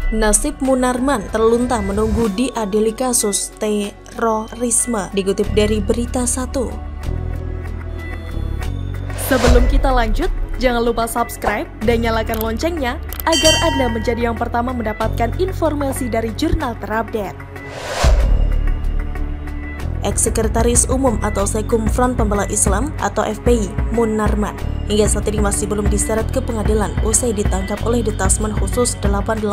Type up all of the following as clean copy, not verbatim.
Nasib Munarman terlunta menunggu diadili kasus terorisme, dikutip dari Berita 1. Sebelum kita lanjut, jangan lupa subscribe dan nyalakan loncengnya agar Anda menjadi yang pertama mendapatkan informasi dari jurnal terupdate. Ex-Sekretaris Umum atau Sekum Front Pembela Islam atau FPI, Munarman, hingga saat ini masih belum diseret ke pengadilan usai ditangkap oleh Detasmen Khusus 88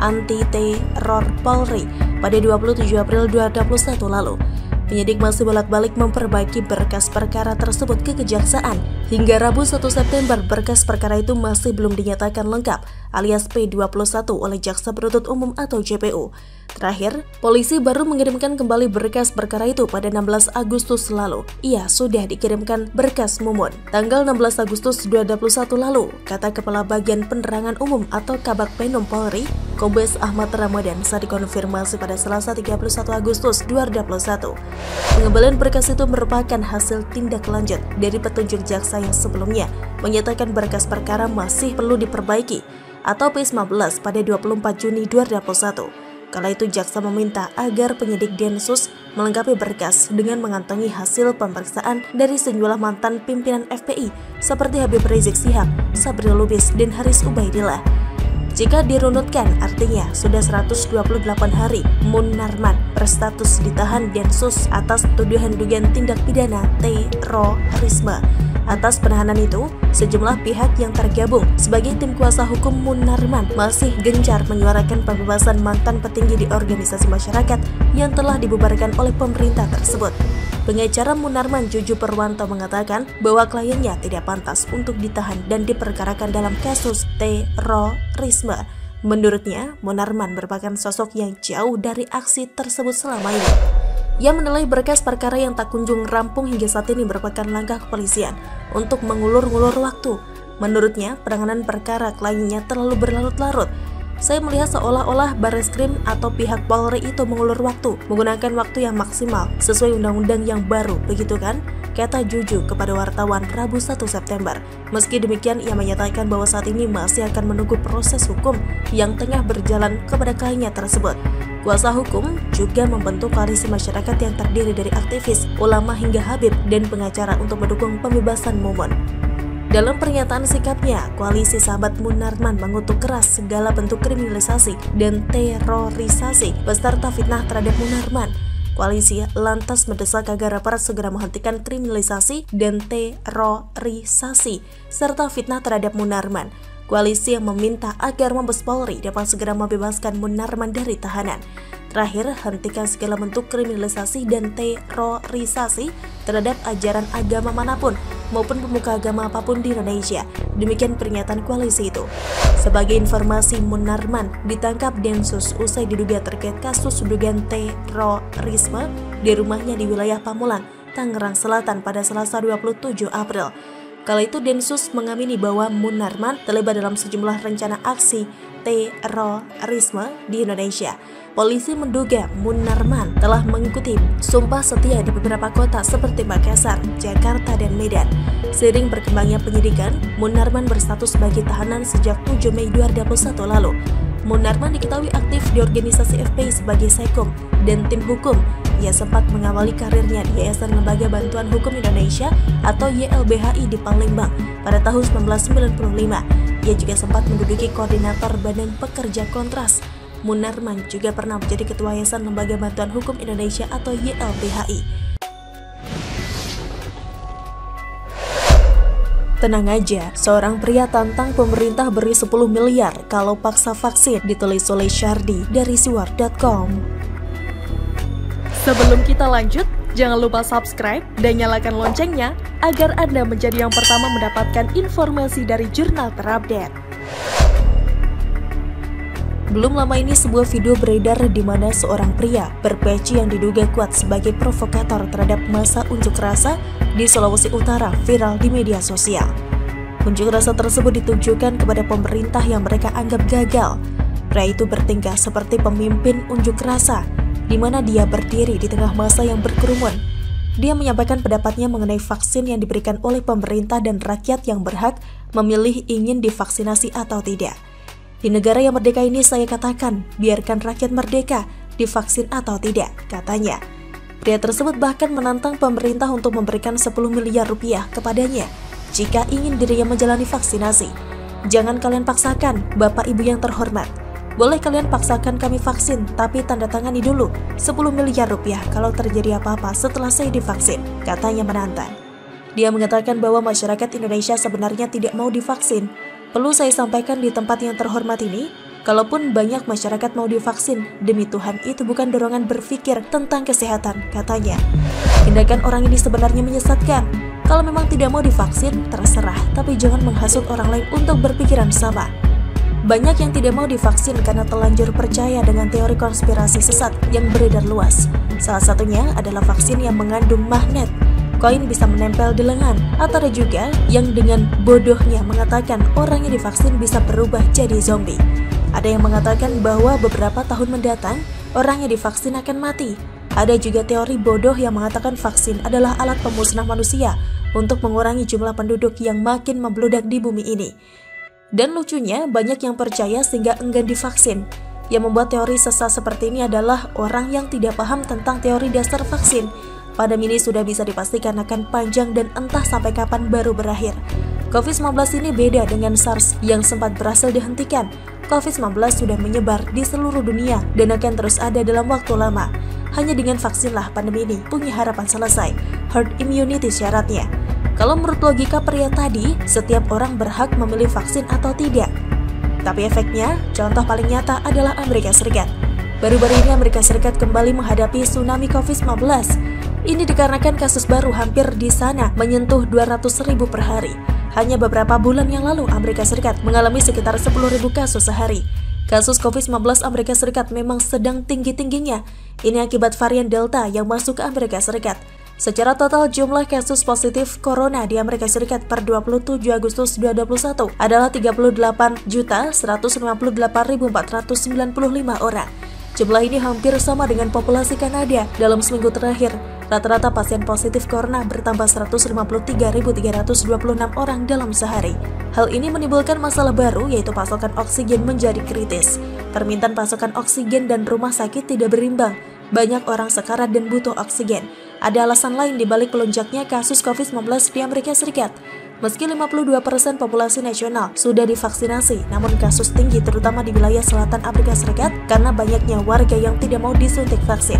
Anti Teror Polri pada 27 April 2021 lalu. Penyidik masih bolak-balik memperbaiki berkas perkara tersebut ke Kejaksaan. Hingga Rabu 1 September, berkas perkara itu masih belum dinyatakan lengkap alias P21 oleh Jaksa Penuntut Umum atau JPU. Terakhir, polisi baru mengirimkan kembali berkas perkara itu pada 16 Agustus lalu. Ia sudah dikirimkan berkas Mumun tanggal 16 Agustus 2021 lalu, kata Kepala Bagian Penerangan Umum atau Kabag Penum Polri, Kombes Ahmad Ramadan saat dikonfirmasi pada Selasa 31 Agustus 2021. Pengembalian berkas itu merupakan hasil tindak lanjut dari petunjuk jaksa yang sebelumnya menyatakan berkas perkara masih perlu diperbaiki atau P15 pada 24 Juni 2021. Kala itu jaksa meminta agar penyidik Densus melengkapi berkas dengan mengantongi hasil pemeriksaan dari sejumlah mantan pimpinan FPI seperti Habib Rizik Syihab, Sabri Lubis, dan Haris Ubaidillah. Jika dirunutkan, artinya sudah 128 hari Munarman berstatus ditahan Densus atas tuduhan dugaan tindak pidana terorisme. Atas penahanan itu, sejumlah pihak yang tergabung sebagai tim kuasa hukum Munarman masih gencar menyuarakan pembebasan mantan petinggi di organisasi masyarakat yang telah dibubarkan oleh pemerintah tersebut. Pengacara Munarman Juju Perwanto mengatakan bahwa kliennya tidak pantas untuk ditahan dan diperkarakan dalam kasus terorisme. Menurutnya, Munarman merupakan sosok yang jauh dari aksi tersebut selama ini. Ia menilai berkas perkara yang tak kunjung rampung hingga saat ini merupakan langkah kepolisian untuk mengulur-ngulur waktu. Menurutnya, penanganan perkara kliennya terlalu berlarut-larut. Saya melihat seolah-olah Barreskrim atau pihak Polri itu mengulur waktu, menggunakan waktu yang maksimal sesuai undang-undang yang baru, begitu kan? Kata Juju kepada wartawan Rabu 1 September. Meski demikian, ia menyatakan bahwa saat ini masih akan menunggu proses hukum yang tengah berjalan kepada kliennya tersebut. Kuasa hukum juga membentuk koalisi masyarakat yang terdiri dari aktivis, ulama hingga Habib dan pengacara untuk mendukung pembebasan Mumun. Dalam pernyataan sikapnya, koalisi sahabat Munarman mengutuk keras segala bentuk kriminalisasi dan terorisasi beserta fitnah terhadap Munarman. Koalisi lantas mendesak agar aparat segera menghentikan kriminalisasi dan terorisasi serta fitnah terhadap Munarman. Koalisi yang meminta agar Mabes Polri dapat segera membebaskan Munarman dari tahanan. Terakhir, hentikan segala bentuk kriminalisasi dan terorisasi terhadap ajaran agama manapun maupun pemuka agama apapun di Indonesia. Demikian pernyataan koalisi itu. Sebagai informasi, Munarman ditangkap Densus usai diduga terkait kasus dugaan terorisme di rumahnya di wilayah Pamulang, Tangerang Selatan pada Selasa 27 April. Kala itu Densus mengamini bahwa Munarman terlibat dalam sejumlah rencana aksi terorisme di Indonesia. Polisi menduga Munarman telah mengikuti sumpah setia di beberapa kota seperti Makassar, Jakarta, dan Medan. Seiring berkembangnya penyidikan, Munarman berstatus sebagai tahanan sejak 7 Mei 2021 lalu. Munarman diketahui aktif di organisasi FPI sebagai Sekum dan tim hukum. Ia sempat mengawali karirnya di Yayasan Lembaga Bantuan Hukum Indonesia atau YLBHI di Palembang pada tahun 1995. Ia juga sempat menduduki koordinator Badan Pekerja Kontras. Munarman juga pernah menjadi Ketua Yayasan Lembaga Bantuan Hukum Indonesia atau YLBHI. Tenang aja, seorang pria tantang pemerintah beri 10 miliar kalau paksa vaksin, ditulis oleh Syardi dari siwar.com. Sebelum kita lanjut, jangan lupa subscribe dan nyalakan loncengnya agar Anda menjadi yang pertama mendapatkan informasi dari jurnal terupdate. Belum lama ini sebuah video beredar di mana seorang pria berpeci yang diduga kuat sebagai provokator terhadap massa unjuk rasa di Sulawesi Utara viral di media sosial. Unjuk rasa tersebut ditujukan kepada pemerintah yang mereka anggap gagal. Pria itu bertingkah seperti pemimpin unjuk rasa, di mana dia berdiri di tengah massa yang berkerumun. Dia menyampaikan pendapatnya mengenai vaksin yang diberikan oleh pemerintah dan rakyat yang berhak memilih ingin divaksinasi atau tidak. Di negara yang merdeka ini saya katakan, biarkan rakyat merdeka, divaksin atau tidak, katanya. Pria tersebut bahkan menantang pemerintah untuk memberikan 10 miliar rupiah kepadanya jika ingin dirinya menjalani vaksinasi. Jangan kalian paksakan, Bapak Ibu yang terhormat. Boleh kalian paksakan kami vaksin, tapi tanda tangani dulu 10 miliar rupiah kalau terjadi apa-apa setelah saya divaksin, katanya menantang. Dia mengatakan bahwa masyarakat Indonesia sebenarnya tidak mau divaksin. Perlu saya sampaikan di tempat yang terhormat ini, kalaupun banyak masyarakat mau divaksin, demi Tuhan itu bukan dorongan berpikir tentang kesehatan, katanya. Tindakan orang ini sebenarnya menyesatkan. Kalau memang tidak mau divaksin, terserah, tapi jangan menghasut orang lain untuk berpikiran sama. Banyak yang tidak mau divaksin karena terlanjur percaya dengan teori konspirasi sesat yang beredar luas. Salah satunya adalah vaksin yang mengandung magnet. Koin bisa menempel di lengan. Atau ada juga yang dengan bodohnya mengatakan orang yang divaksin bisa berubah jadi zombie. Ada yang mengatakan bahwa beberapa tahun mendatang, orang yang divaksin akan mati. Ada juga teori bodoh yang mengatakan vaksin adalah alat pemusnah manusia untuk mengurangi jumlah penduduk yang makin membludak di bumi ini. Dan lucunya, banyak yang percaya sehingga enggan divaksin. Yang membuat teori sesat seperti ini adalah orang yang tidak paham tentang teori dasar vaksin. Pandemi ini sudah bisa dipastikan akan panjang dan entah sampai kapan baru berakhir. COVID-19 ini beda dengan SARS yang sempat berhasil dihentikan. COVID-19 sudah menyebar di seluruh dunia dan akan terus ada dalam waktu lama. Hanya dengan vaksinlah pandemi ini punya harapan selesai. Herd immunity syaratnya. Kalau menurut logika pria tadi, setiap orang berhak memilih vaksin atau tidak. Tapi efeknya, contoh paling nyata adalah Amerika Serikat. Baru-baru ini Amerika Serikat kembali menghadapi tsunami COVID-19. Ini dikarenakan kasus baru hampir di sana menyentuh 200.000 per hari. Hanya beberapa bulan yang lalu Amerika Serikat mengalami sekitar 10.000 kasus sehari. Kasus COVID-19 Amerika Serikat memang sedang tinggi-tingginya. Ini akibat varian Delta yang masuk ke Amerika Serikat. Secara total jumlah kasus positif corona di Amerika Serikat per 27 Agustus 2021 adalah 38.158.495 orang. Jumlah ini hampir sama dengan populasi Kanada dalam seminggu terakhir. Rata-rata pasien positif corona bertambah 153.326 orang dalam sehari. Hal ini menimbulkan masalah baru, yaitu pasokan oksigen menjadi kritis. Permintaan pasokan oksigen dan rumah sakit tidak berimbang. Banyak orang sekarat dan butuh oksigen. Ada alasan lain di balik melonjaknya kasus COVID-19 di Amerika Serikat. Meski 52% populasi nasional sudah divaksinasi, namun kasus tinggi terutama di wilayah selatan Amerika Serikat karena banyaknya warga yang tidak mau disuntik vaksin.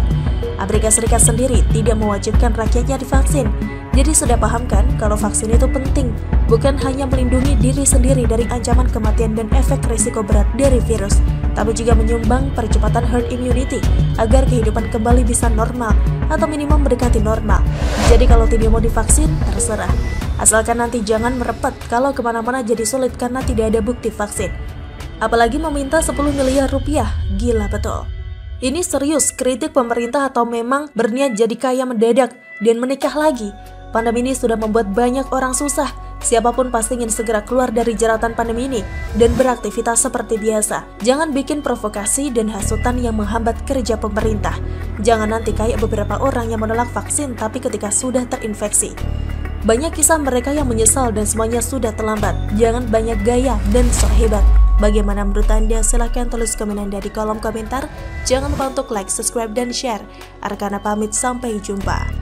Amerika Serikat sendiri tidak mewajibkan rakyatnya divaksin. Jadi sudah paham kan kalau vaksin itu penting, bukan hanya melindungi diri sendiri dari ancaman kematian dan efek risiko berat dari virus, tapi juga menyumbang percepatan herd immunity agar kehidupan kembali bisa normal atau minimum mendekati normal. Jadi kalau tidak mau divaksin, terserah. Asalkan nanti jangan merepet kalau kemana-mana jadi sulit karena tidak ada bukti vaksin. Apalagi meminta 10 miliar rupiah, gila betul. Ini serius kritik pemerintah atau memang berniat jadi kaya mendadak dan menikah lagi? Pandemi ini sudah membuat banyak orang susah. Siapapun pasti ingin segera keluar dari jeratan pandemi ini dan beraktivitas seperti biasa. Jangan bikin provokasi dan hasutan yang menghambat kerja pemerintah. Jangan nanti kayak beberapa orang yang menolak vaksin tapi ketika sudah terinfeksi. Banyak kisah mereka yang menyesal dan semuanya sudah terlambat. Jangan banyak gaya dan sok hebat. Bagaimana menurut Anda? Silahkan tulis komen Anda di kolom komentar. Jangan lupa untuk like, subscribe, dan share. Arkana pamit, sampai jumpa.